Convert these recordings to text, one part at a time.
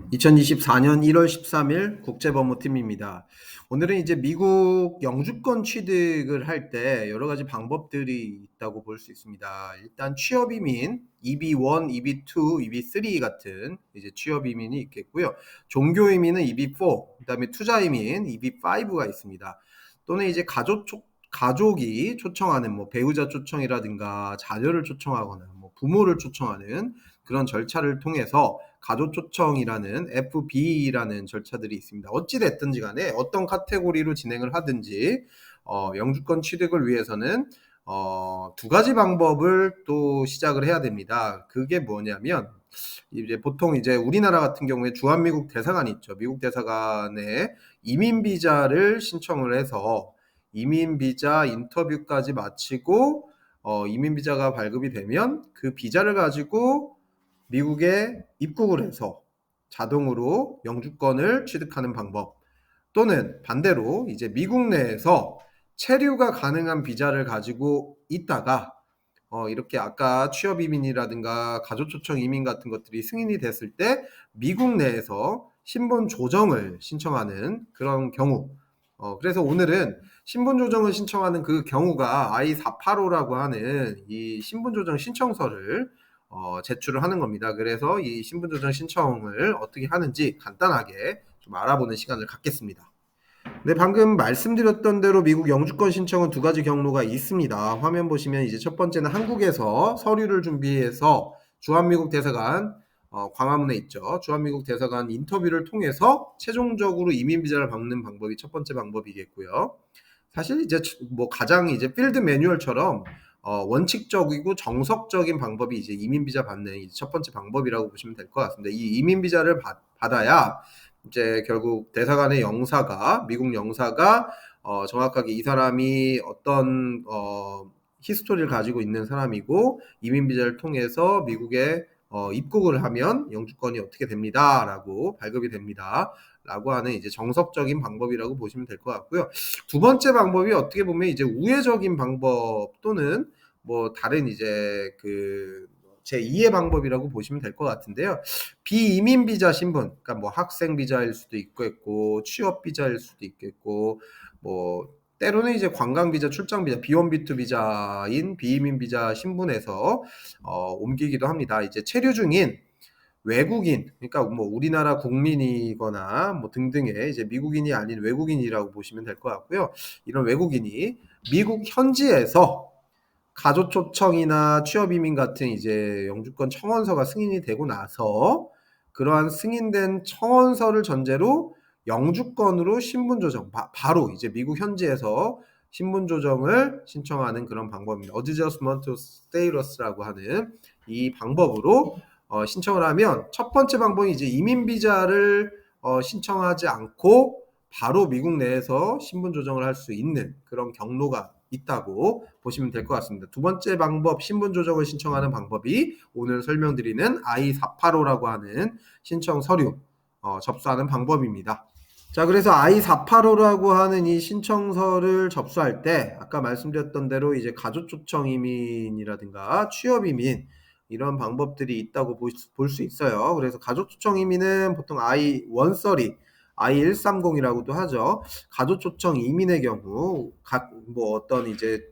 2024년 1월 13일 국제법무팀입니다. 오늘은 이제 미국 영주권 취득을 할 때 여러 가지 방법들이 있다고 볼 수 있습니다. 일단 취업 이민, EB1, EB2, EB3 같은 이제 취업 이민이 있겠고요. 종교 이민은 EB4, 그다음에 투자 이민 EB5가 있습니다. 또는 이제 가족이 초청하는 뭐 배우자 초청이라든가 자녀를 초청하거나 뭐 부모를 초청하는 그런 절차를 통해서 가족 초청이라는 FB라는 절차들이 있습니다. 어찌 됐든지 간에 어떤 카테고리로 진행을 하든지 영주권 취득을 위해서는 두 가지 방법을 또 시작을 해야 됩니다. 그게 뭐냐면 이제 보통 이제 우리나라 같은 경우에 주한미국 대사관이 있죠. 미국 대사관에 이민 비자를 신청을 해서 이민 비자 인터뷰까지 마치고 이민 비자가 발급이 되면 그 비자를 가지고 미국에 입국을 해서 자동으로 영주권을 취득하는 방법, 또는 반대로 이제 미국 내에서 체류가 가능한 비자를 가지고 있다가 이렇게 아까 취업 이민이라든가 가족 초청 이민 같은 것들이 승인이 됐을 때 미국 내에서 신분 조정을 신청하는 그런 경우, 그래서 오늘은 신분 조정을 신청하는 그 경우가 I-485라고 하는 이 신분 조정 신청서를 제출을 하는 겁니다. 그래서 이 신분 조정 신청을 어떻게 하는지 간단하게 좀 알아보는 시간을 갖겠습니다. 네, 방금 말씀드렸던 대로 미국 영주권 신청은 두 가지 경로가 있습니다. 화면 보시면 이제 첫 번째는 한국에서 서류를 준비해서 주한미국 대사관 광화문에 있죠. 주한미국 대사관 인터뷰를 통해서 최종적으로 이민 비자를 받는 방법이 첫 번째 방법이겠고요. 사실 이제 뭐 가장 이제 필드 매뉴얼처럼 원칙적이고 정석적인 방법이 이제 이민 비자 받는 첫 번째 방법이라고 보시면 될 것 같습니다. 이 이민 비자를 받아야 이제 결국 대사관의 영사가 미국 영사가 정확하게 이 사람이 어떤 히스토리를 가지고 있는 사람이고 이민 비자를 통해서 미국에 입국을 하면 영주권이 어떻게 됩니다라고 발급이 됩니다라고 하는 이제 정석적인 방법이라고 보시면 될 것 같고요. 두 번째 방법이 어떻게 보면 이제 우회적인 방법 또는 뭐 다른 이제 그 제2의 방법이라고 보시면 될 것 같은데요. 비이민 비자 신분, 그러니까 뭐 학생 비자일 수도 있겠고 취업 비자일 수도 있겠고 뭐 때로는 이제 관광 비자, 출장 비자, B1, B2 비자인 비이민 비자 신분에서 옮기기도 합니다. 이제 체류 중인 외국인, 그러니까 뭐 우리나라 국민이거나 뭐 등등의 이제 미국인이 아닌 외국인이라고 보시면 될 것 같고요. 이런 외국인이 미국 현지에서 가족 초청이나 취업 이민 같은 이제 영주권 청원서가 승인이 되고 나서 그러한 승인된 청원서를 전제로 영주권으로 신분 조정, 바로 이제 미국 현지에서 신분 조정을 신청하는 그런 방법입니다. Adjustment to Status라고 하는 이 방법으로 신청을 하면 첫 번째 방법이 이제 이민 비자를 신청하지 않고 바로 미국 내에서 신분 조정을 할 수 있는 그런 경로가 있다고 보시면 될 것 같습니다. 두 번째 방법, 신분 조정을 신청하는 방법이 오늘 설명드리는 I-485라고 하는 신청 서류 접수하는 방법입니다. 자, 그래서 I-485라고 하는 이 신청서를 접수할 때 아까 말씀드렸던 대로 이제 가족 초청 이민이라든가 취업 이민 이런 방법들이 있다고 볼 수 있어요. 그래서 가족 초청 이민은 보통 I-130, I-130이라고도 하죠. 가족 초청 이민의 경우 뭐 어떤 이제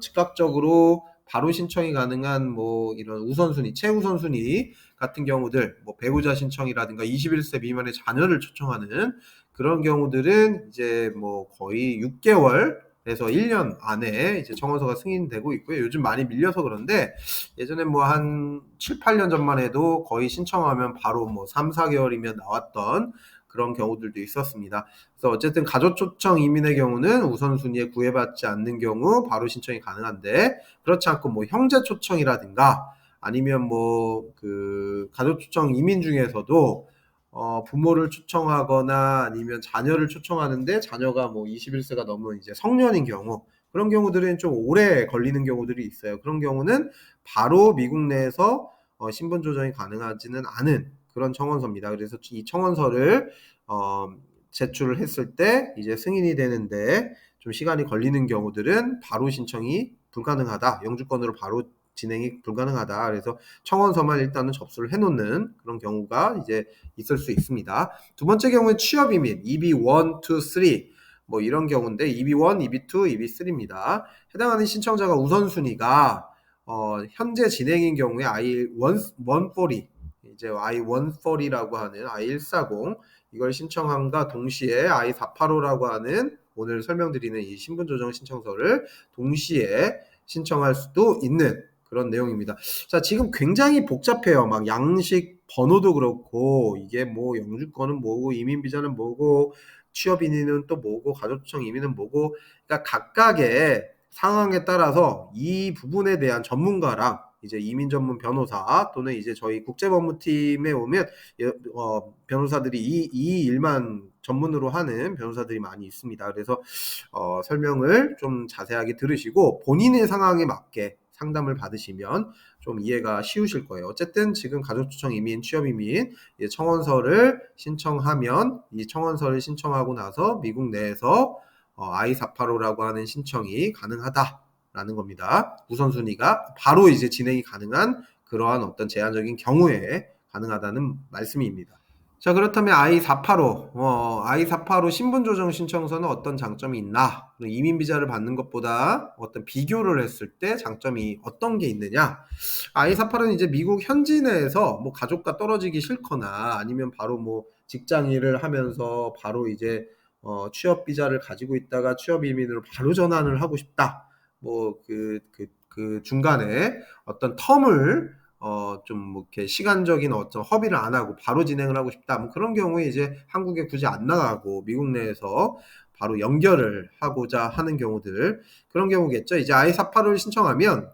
즉각적으로 바로 신청이 가능한 뭐 이런 우선순위, 최우선순위 같은 경우들, 뭐 배우자 신청이라든가 21세 미만의 자녀를 초청하는 그런 경우들은 이제 뭐 거의 6개월에서 1년 안에 이제 청원서가 승인되고 있고요. 요즘 많이 밀려서 그런데 예전에 뭐 한 7, 8년 전만 해도 거의 신청하면 바로 뭐 3, 4개월이면 나왔던 그런 경우들도 있었습니다. 그래서 어쨌든 가족 초청 이민의 경우는 우선순위에 구애받지 않는 경우 바로 신청이 가능한데 그렇지 않고 뭐 형제 초청이라든가 아니면 뭐 그 가족 초청 이민 중에서도 부모를 초청하거나 아니면 자녀를 초청하는데 자녀가 뭐 21세가 넘은 이제 성년인 경우 그런 경우들은 좀 오래 걸리는 경우들이 있어요. 그런 경우는 바로 미국 내에서 신분 조정이 가능하지는 않은 그런 청원서입니다. 그래서 이 청원서를 제출을 했을 때 이제 승인이 되는데 좀 시간이 걸리는 경우들은 바로 신청이 불가능하다. 영주권으로 바로 진행이 불가능하다. 그래서 청원서만 일단은 접수를 해놓는 그런 경우가 이제 있을 수 있습니다. 두 번째 경우는 취업 이민 EB1, 2, 3 뭐 이런 경우인데 EB1, EB2, EB3입니다. 해당하는 신청자가 우선순위가 현재 진행인 경우에 I-140 이제 I-140이라고 하는 I-140 이걸 신청함과 동시에 I-485라고 하는 오늘 설명드리는 이 신분조정 신청서를 동시에 신청할 수도 있는 그런 내용입니다. 자, 지금 굉장히 복잡해요. 막 양식 번호도 그렇고 이게 뭐 영주권은 뭐고 이민비자는 뭐고 취업인은 또 뭐고 가족청 이민은 뭐고 그러니까 각각의 상황에 따라서 이 부분에 대한 전문가랑 이제 이민 전문 변호사 또는 이제 저희 국제법무팀에 오면 변호사들이 이 일만 전문으로 하는 변호사들이 많이 있습니다. 그래서 설명을 좀 자세하게 들으시고 본인의 상황에 맞게 상담을 받으시면 좀 이해가 쉬우실 거예요. 어쨌든 지금 가족추청 이민, 취업 이민 청원서를 신청하면 이 청원서를 신청하고 나서 미국 내에서 I-485라고 하는 신청이 가능하다라는 겁니다. 우선순위가 바로 이제 진행이 가능한 그러한 어떤 제한적인 경우에 가능하다는 말씀입니다. 자, 그렇다면 I-485 신분조정 신청서는 어떤 장점이 있나? 이민비자를 받는 것보다 어떤 비교를 했을 때 장점이 어떤 게 있느냐? I-485는 이제 미국 현지 내에서 뭐 가족과 떨어지기 싫거나 아니면 바로 뭐 직장 일을 하면서 바로 이제 취업 비자를 가지고 있다가 취업 이민으로 바로 전환을 하고 싶다. 뭐 그 중간에 어떤 텀을 좀 뭐 이렇게 시간적인 어떤 허비를 안 하고 바로 진행을 하고 싶다. 뭐 그런 경우에 이제 한국에 굳이 안 나가고 미국 내에서 바로 연결을 하고자 하는 경우들 그런 경우겠죠. 이제 I-485를 신청하면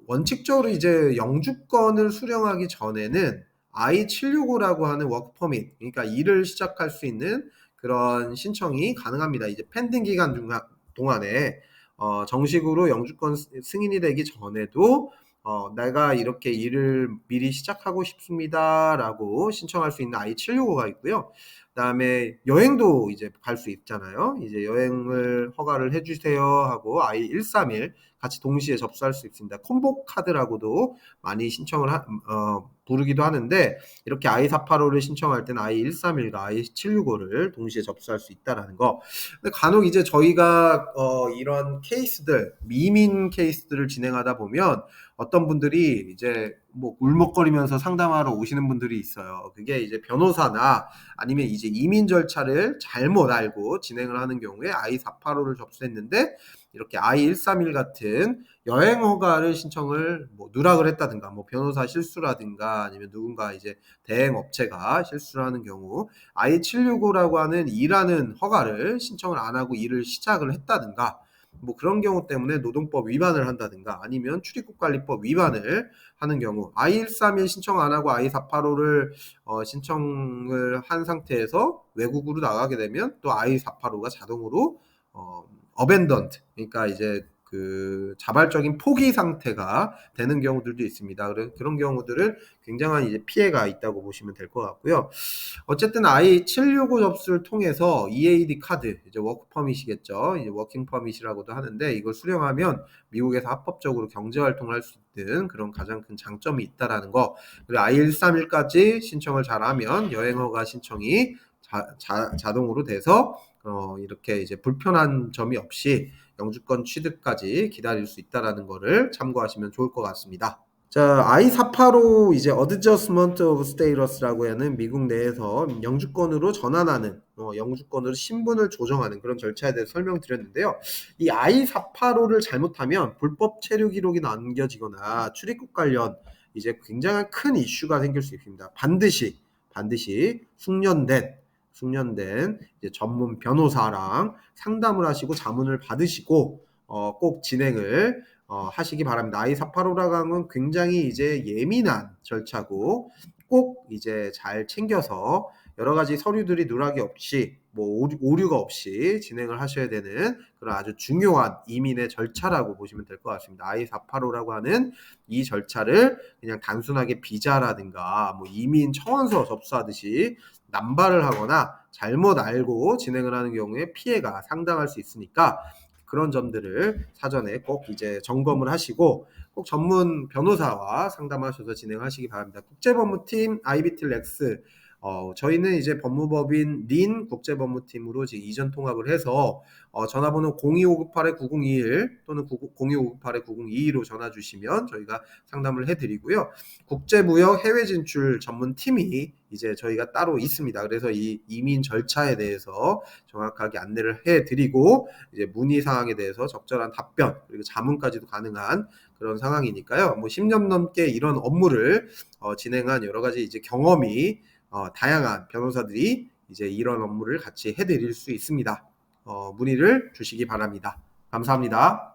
원칙적으로 이제 영주권을 수령하기 전에는 I-765라고 하는 워크 퍼밋, 그러니까 일을 시작할 수 있는 그런 신청이 가능합니다. 이제 펜딩 기간 동안에 정식으로 영주권 승인이 되기 전에도 내가 이렇게 일을 미리 시작하고 싶습니다라고 신청할 수 있는 I-765가 있고요. 그다음에 여행도 이제 갈 수 있잖아요. 이제 여행을 허가를 해주세요 하고 I-131 같이 동시에 접수할 수 있습니다. 콤보 카드라고도 많이 신청을 부르기도 하는데 이렇게 I-485를 신청할 때는 I-131과 I-765를 동시에 접수할 수 있다라는 거. 근데 간혹 이제 저희가 이런 케이스들, 미민 케이스들을 진행하다 보면 어떤 분들이 이제 뭐 울먹거리면서 상담하러 오시는 분들이 있어요. 그게 이제 변호사나 아니면 이제 이민 절차를 잘못 알고 진행을 하는 경우에 I-485를 접수했는데 이렇게 I-131 같은 여행 허가를 신청을 뭐 누락을 했다든가 뭐 변호사 실수라든가 아니면 누군가 이제 대행 업체가 실수를 하는 경우 I-765라고 하는 일하는 허가를 신청을 안 하고 일을 시작을 했다든가 뭐 그런 경우 때문에 노동법 위반을 한다든가 아니면 출입국관리법 위반을 하는 경우 I-131 신청 안 하고 I-485를 신청을 한 상태에서 외국으로 나가게 되면 또 I-485가 자동으로 어벤던트 그러니까 이제 그 자발적인 포기 상태가 되는 경우들도 있습니다. 그런 경우들은 굉장한 이제 피해가 있다고 보시면 될 것 같고요. 어쨌든 I-765 접수를 통해서 EAD 카드, 이제 워크 퍼밋이겠죠. 이제 워킹 퍼밋이라고도 하는데 이걸 수령하면 미국에서 합법적으로 경제 활동을 할 수 있는 그런 가장 큰 장점이 있다라는 거. 그리고 I-131까지 신청을 잘하면 여행 허가 신청이 자동으로 돼서 이렇게 이제 불편한 점이 없이 영주권 취득까지 기다릴 수 있다라는 거를 참고하시면 좋을 것 같습니다. 자, I-485 이제 Adjustment of Status라고 하는 미국 내에서 영주권으로 전환하는 영주권으로 신분을 조정하는 그런 절차에 대해서 설명드렸는데요. 이 I-485를 잘못하면 불법 체류 기록이 남겨지거나 출입국 관련 이제 굉장히 큰 이슈가 생길 수 있습니다. 반드시 숙련된 이제 전문 변호사랑 상담을 하시고 자문을 받으시고 꼭 진행을 하시기 바랍니다. I-485라고 하는 굉장히 이제 예민한 절차고 꼭 이제 잘 챙겨서 여러 가지 서류들이 누락이 없이 뭐 오류가 없이 진행을 하셔야 되는 그런 아주 중요한 이민의 절차라고 보시면 될 것 같습니다. I-485라고 하는 이 절차를 그냥 단순하게 비자라든가 뭐 이민 청원서 접수하듯이 남발을 하거나 잘못 알고 진행을 하는 경우에 피해가 상당할 수 있으니까 그런 점들을 사전에 꼭 이제 점검을 하시고 꼭 전문 변호사와 상담하셔서 진행하시기 바랍니다. 국제법무팀 IBT 렉스, 저희는 이제 법무법인 린 국제법무팀으로 지금 이전 통합을 해서 전화번호 0259-8021 또는 0259-9022로 전화 주시면 저희가 상담을 해드리고요. 국제무역 해외 진출 전문팀이 이제 저희가 따로 있습니다. 그래서 이 이민 절차에 대해서 정확하게 안내를 해드리고 이제 문의 사항에 대해서 적절한 답변 그리고 자문까지도 가능한 그런 상황이니까요. 뭐 10년 넘게 이런 업무를 진행한 여러 가지 이제 경험이 다양한 변호사들이 이제 이런 업무를 같이 해드릴 수 있습니다. 문의를 주시기 바랍니다. 감사합니다.